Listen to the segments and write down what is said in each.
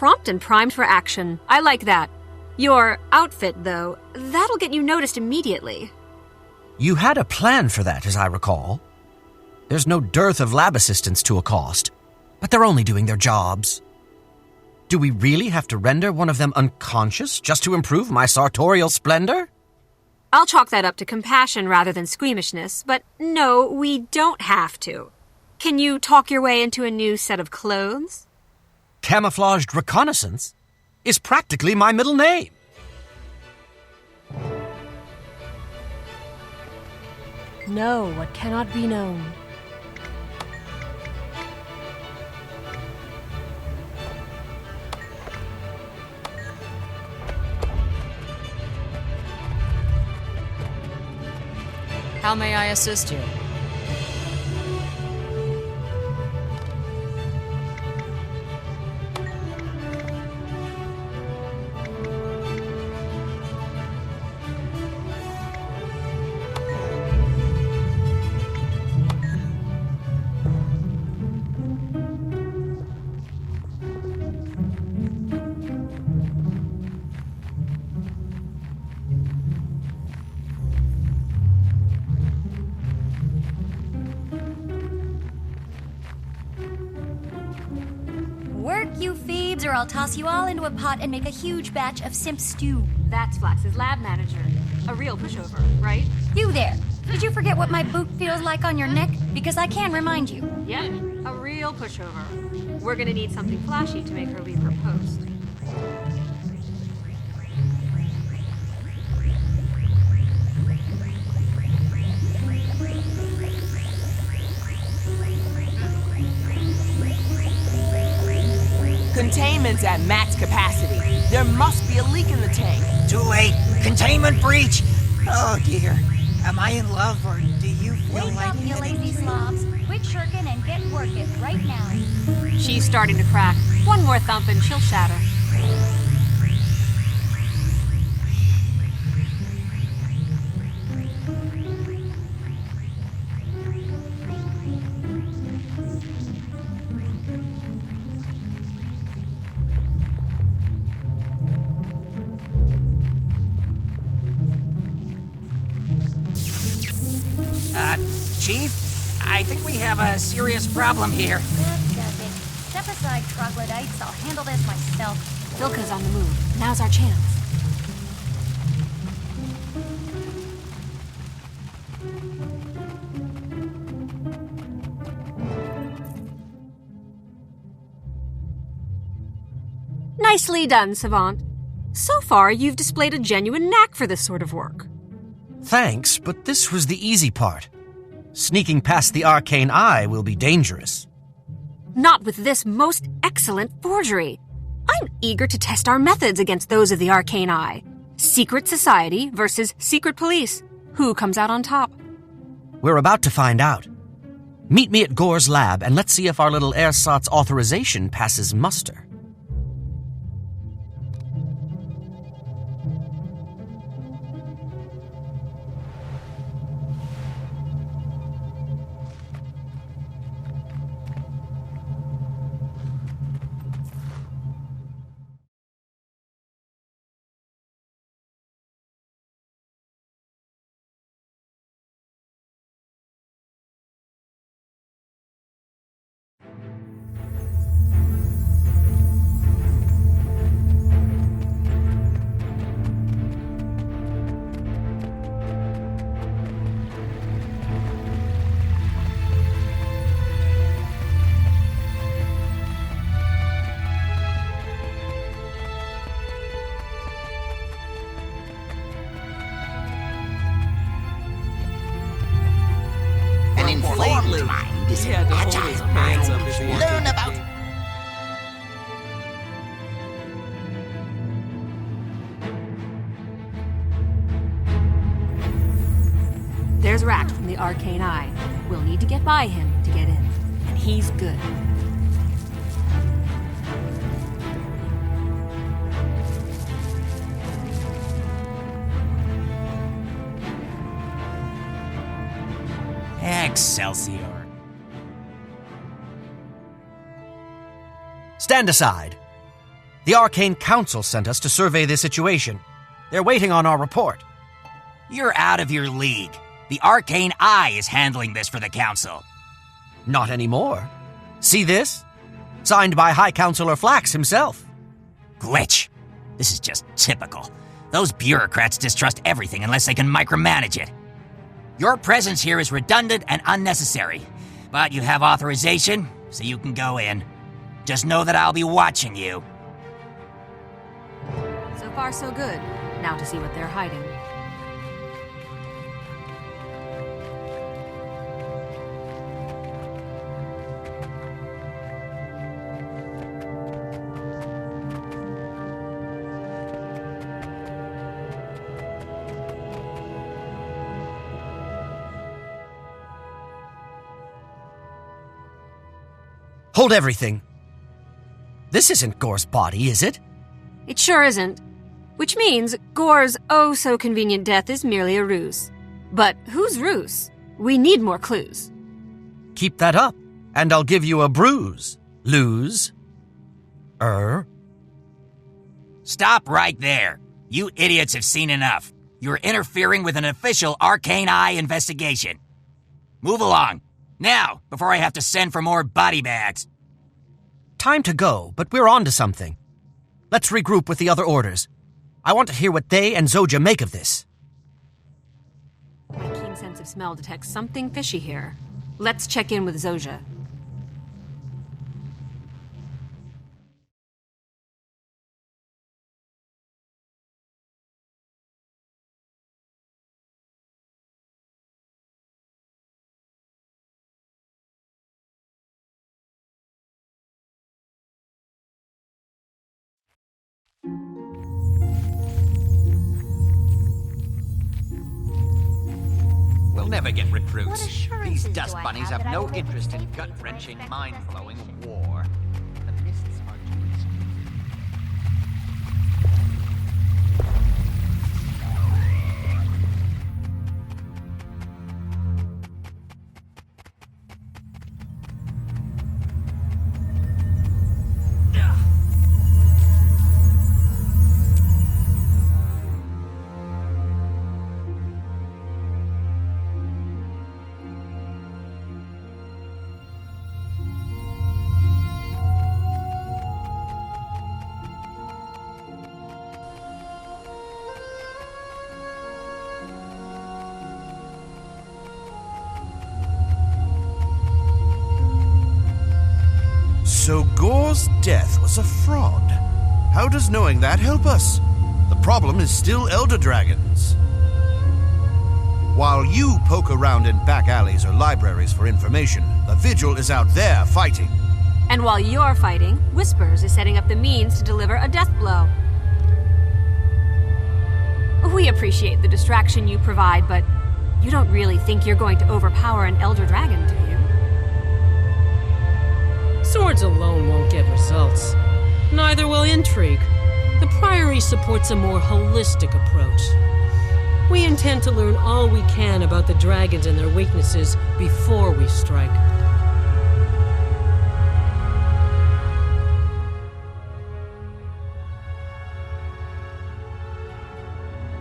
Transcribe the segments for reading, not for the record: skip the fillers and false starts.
prompt and primed for action. I like that. Your outfit, though, that'll get you noticed immediately. You had a plan for that, as I recall. There's no dearth of lab assistants to accost, but they're only doing their jobs. Do we really have to render one of them unconscious just to improve my sartorial splendor? I'll chalk that up to compassion rather than squeamishness, but no, we don't have to. Can you talk your way into a new set of clothes? Camouflaged reconnaissance is practically my middle name. Know what cannot be known. How may I assist you? Work, you Phoebes, or I'll toss you all into a pot and make a huge batch of simp stew. That's Flax's lab manager. A real pushover, right? You there! Did you forget what my boot feels like on your neck? Because I can remind you. Yep, a real pushover. We're gonna need something flashy to make her leave her post. Containment's at max capacity. There must be a leak in the tank. Too late. Containment breach. Oh dear. Am I in love or do you feel Wake like up, you lazy slobs. Quit shirking and get working right now. She's starting to crack. One more thump and she'll shatter. Chief? I think we have a serious problem here. That does it. Step aside, troglodytes. I'll handle this myself. Vilka's on the move. Now's our chance. Nicely done, Savant. So far, you've displayed a genuine knack for this sort of work. Thanks, but this was the easy part. Sneaking past the arcane eye will be dangerous. Not with this most excellent forgery. I'm eager to test our methods against those of the arcane eye. Secret society versus secret police. Who comes out on top? We're about to find out. Meet me at Gore's lab and let's see if our little ersatz authorization passes muster. An informed mind is an agile mind. Learn about... There's Drac from the arcane eye. We'll need to get by him to get in. And he's good. Excelsior. Stand aside. The Arcane Council sent us to survey the situation. They're waiting on our report. You're out of your league. The Arcane Eye is handling this for the Council. Not anymore. See this? Signed by High Counselor Flax himself. Glitch. This is just typical. Those bureaucrats distrust everything unless they can micromanage it. Your presence here is redundant and unnecessary, but you have authorization, so you can go in. Just know that I'll be watching you. So far, so good. Now to see what they're hiding. Hold everything. This isn't Gore's body, is it? It sure isn't. Which means Gore's oh-so-convenient death is merely a ruse. But whose ruse? We need more clues. Keep that up, and I'll give you a bruise. Lose. Stop right there. You idiots have seen enough. You're interfering with an official Arcane Eye investigation. Move along. Now, before I have to send for more body bags. Time to go, but we're on to something. Let's regroup with the other orders. I want to hear what they and Zoja make of this. My keen sense of smell detects something fishy here. Let's check in with Zoja. We'll never get recruits. What assurances These do dust I bunnies have have that I no won't be interest in taken for gut-wrenching, a mind-blowing war. The mists are too exquisite. So Gore's death was a fraud. How does knowing that help us? The problem is still Elder Dragons. While you poke around in back alleys or libraries for information, the Vigil is out there fighting. And while you're fighting, Whispers is setting up the means to deliver a death blow. We appreciate the distraction you provide, but you don't really think you're going to overpower an Elder Dragon, do you? Swords alone won't get results. Neither will intrigue. The Priory supports a more holistic approach. We intend to learn all we can about the dragons and their weaknesses before we strike.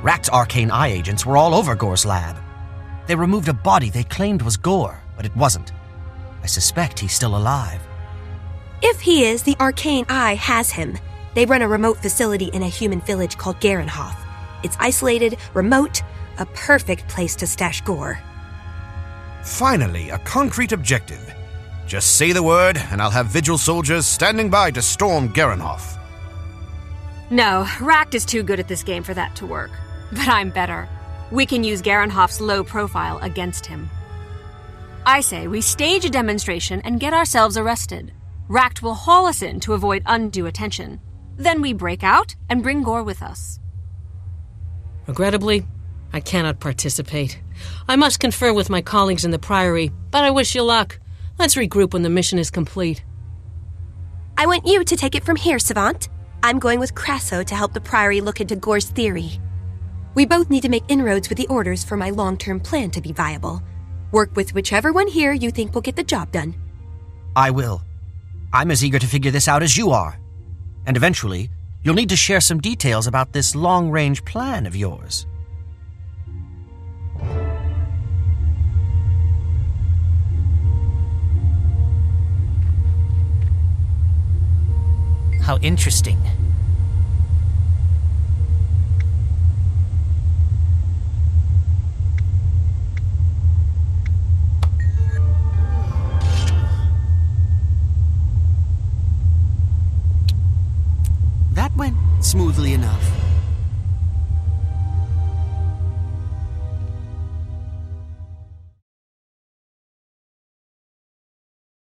Ract's Arcane Eye agents were all over Gore's lab. They removed a body they claimed was Gore, but it wasn't. I suspect he's still alive. If he is, the Arcane Eye has him. They run a remote facility in a human village called Garenhof. It's isolated, remote, a perfect place to stash Gore. Finally, a concrete objective. Just say the word, and I'll have Vigil soldiers standing by to storm Garenhof. No, Ract is too good at this game for that to work. But I'm better. We can use Garenhof's low profile against him. I say we stage a demonstration and get ourselves arrested. Ract will haul us in to avoid undue attention. Then we break out and bring Gore with us. Regrettably, I cannot participate. I must confer with my colleagues in the Priory, but I wish you luck. Let's regroup when the mission is complete. I want you to take it from here, Savant. I'm going with Crasso to help the Priory look into Gore's theory. We both need to make inroads with the orders for my long-term plan to be viable. Work with whichever one here you think will get the job done. I will. I'm as eager to figure this out as you are. And eventually, you'll need to share some details about this long-range plan of yours. How interesting. That went smoothly enough.